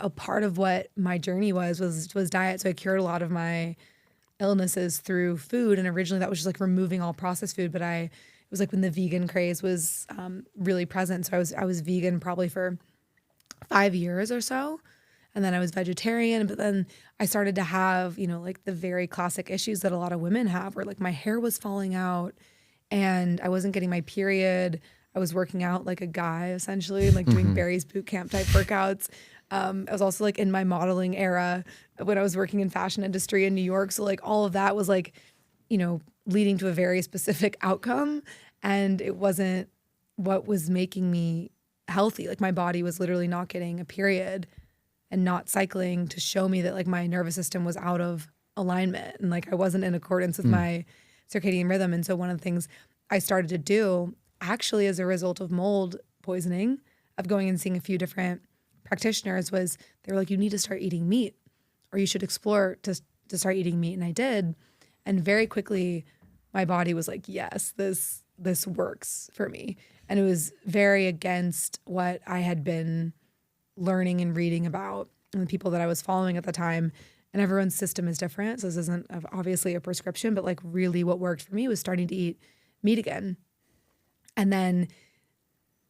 a part of what my journey was diet. So I cured a lot of my illnesses through food. And originally that was just like removing all processed food. But it was like when the vegan craze was really present. So I was vegan probably for 5 years or so. And then I was vegetarian, but then I started to have, like the very classic issues that a lot of women have where like my hair was falling out and I wasn't getting my period. I was working out like a guy essentially, like doing Barry's boot camp type workouts. I was also like in my modeling era when I was working in fashion industry in New York. So like all of that was like, leading to a very specific outcome. And it wasn't what was making me healthy. Like my body was literally not getting a period and not cycling to show me that like my nervous system was out of alignment and like I wasn't in accordance with my circadian rhythm. And so one of the things I started to do actually as a result of mold poisoning, of going and seeing a few different practitioners, was they were like, you need to start eating meat or you should explore to start eating meat. And I did. And very quickly my body was like, yes, this works for me. And it was very against what I had been learning and reading about and the people that I was following at the time. And everyone's system is different. So this isn't obviously a prescription, but like really what worked for me was starting to eat meat again. And then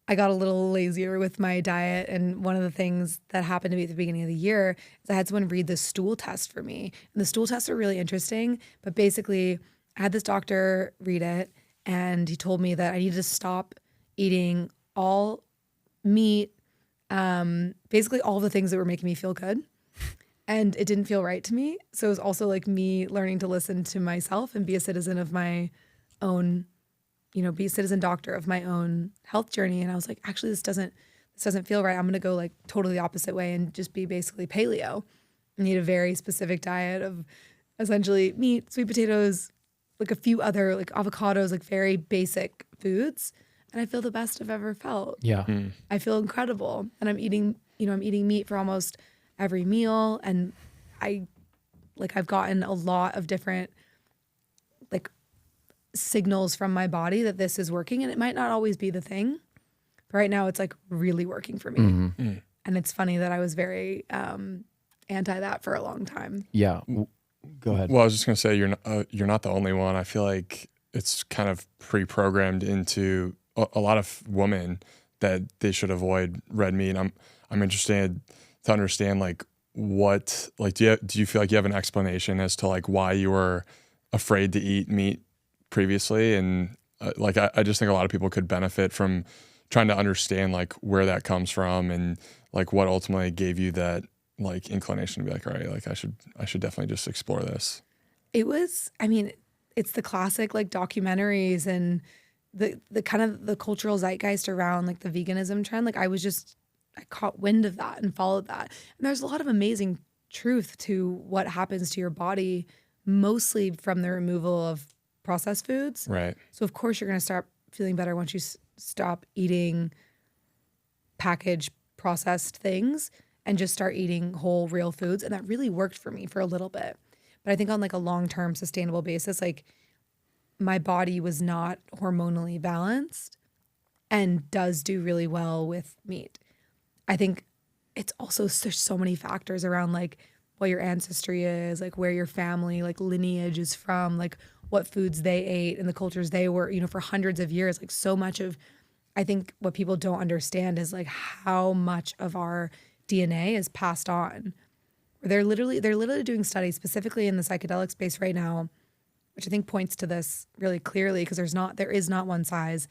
I got a little lazier with my diet. And one of the things that happened to me at the beginning of the year is I had someone read the stool test for me. And the stool tests are really interesting. But basically, I had this doctor read it and he told me that I needed to stop eating all meat, basically all the things that were making me feel good. And it didn't feel right to me. So it was also like me learning to listen to myself and be a citizen of my own, be a citizen doctor of my own health journey. And I was like, actually, this doesn't feel right. I'm going to go like totally the opposite way and just be basically paleo and eat a very specific diet of essentially meat, sweet potatoes, like a few other like avocados, like very basic foods. And I feel the best I've ever felt. Yeah. I feel incredible. And I'm eating meat for almost every meal. And I've gotten a lot of different like signals from my body that this is working. And it might not always be the thing, but right now it's like really working for me. And it's funny that I was very anti that for a long time. Yeah. Go ahead. Well, I was just going to say, you're not the only one. I feel like it's kind of pre-programmed into a lot of women that they should avoid red meat. I'm interested to understand like what, like, do you feel like you have an explanation as to like why you were afraid to eat meat previously? And I just think a lot of people could benefit from trying to understand like where that comes from and like what ultimately gave you that like inclination to be like, all right, like I should definitely just explore this. It was, I mean, it's the classic like documentaries and the kind of the cultural zeitgeist around like the veganism trend. Like I caught wind of that and followed that. And there's a lot of amazing truth to what happens to your body, mostly from the removal of processed foods. Right. So of course you're going to start feeling better once you stop eating packaged processed things and just start eating whole real foods. And that really worked for me for a little bit. But I think on like a long-term sustainable basis, like my body was not hormonally balanced and does do really well with meat. I think it's also, there's so many factors around like what your ancestry is, like where your family, like lineage is from, like what foods they ate and the cultures they were, for hundreds of years. Like so much of, I think what people don't understand is like how much of our DNA is passed on. They're literally doing studies specifically in the psychedelic space right now, which I think points to this really clearly because there is not one size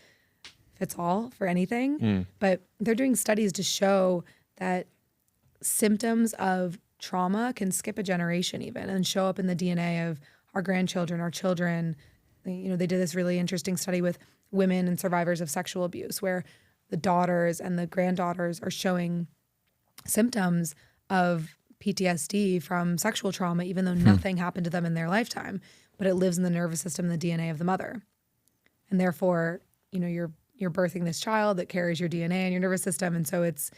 fits all for anything. But they're doing studies to show that symptoms of trauma can skip a generation even and show up in the DNA of our grandchildren, our children. They did this really interesting study with women and survivors of sexual abuse where the daughters and the granddaughters are showing symptoms of PTSD from sexual trauma, even though nothing happened to them in their lifetime, but it lives in the nervous system and the DNA of the mother. And therefore, you're birthing this child that carries your DNA in your nervous system. And so it's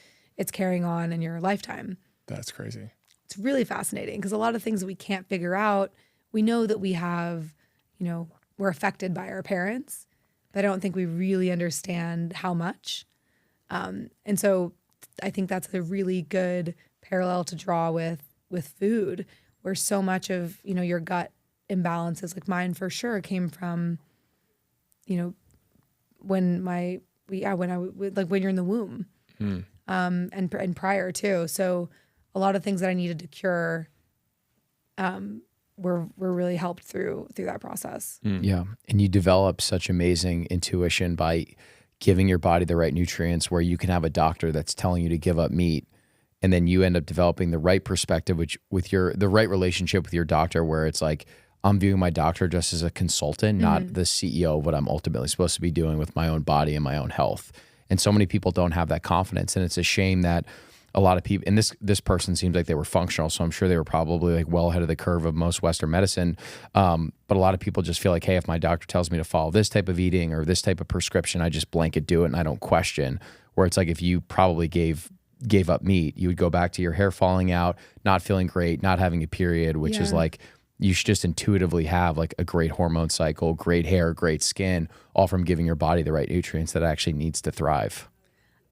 carrying on in your lifetime. That's crazy. It's really fascinating because a lot of things that we can't figure out, we know that we have, we're affected by our parents, but I don't think we really understand how much. And so I think that's a really good parallel to draw with food, where so much of, you know, your gut imbalances, like mine for sure came from, you know, when you're in the womb, and prior too. So a lot of things that I needed to cure, were really helped through that process. Yeah. And you develop such amazing intuition by giving your body the right nutrients, where you can have a doctor that's telling you to give up meat. And then you end up developing the right perspective, which the right relationship with your doctor, where it's like, I'm viewing my doctor just as a consultant, not the CEO of what I'm ultimately supposed to be doing with my own body and my own health. And so many people don't have that confidence. And it's a shame that a lot of people, and this person seems like they were functional, so I'm sure they were probably like well ahead of the curve of most Western medicine. But a lot of people just feel like, hey, if my doctor tells me to follow this type of eating or this type of prescription, I just blanket do it and I don't question. Where it's like, if you probably gave up meat, you would go back to your hair falling out, not feeling great, not having a period, which is like, you should just intuitively have like a great hormone cycle, great hair, great skin, all from giving your body the right nutrients that it actually needs to thrive.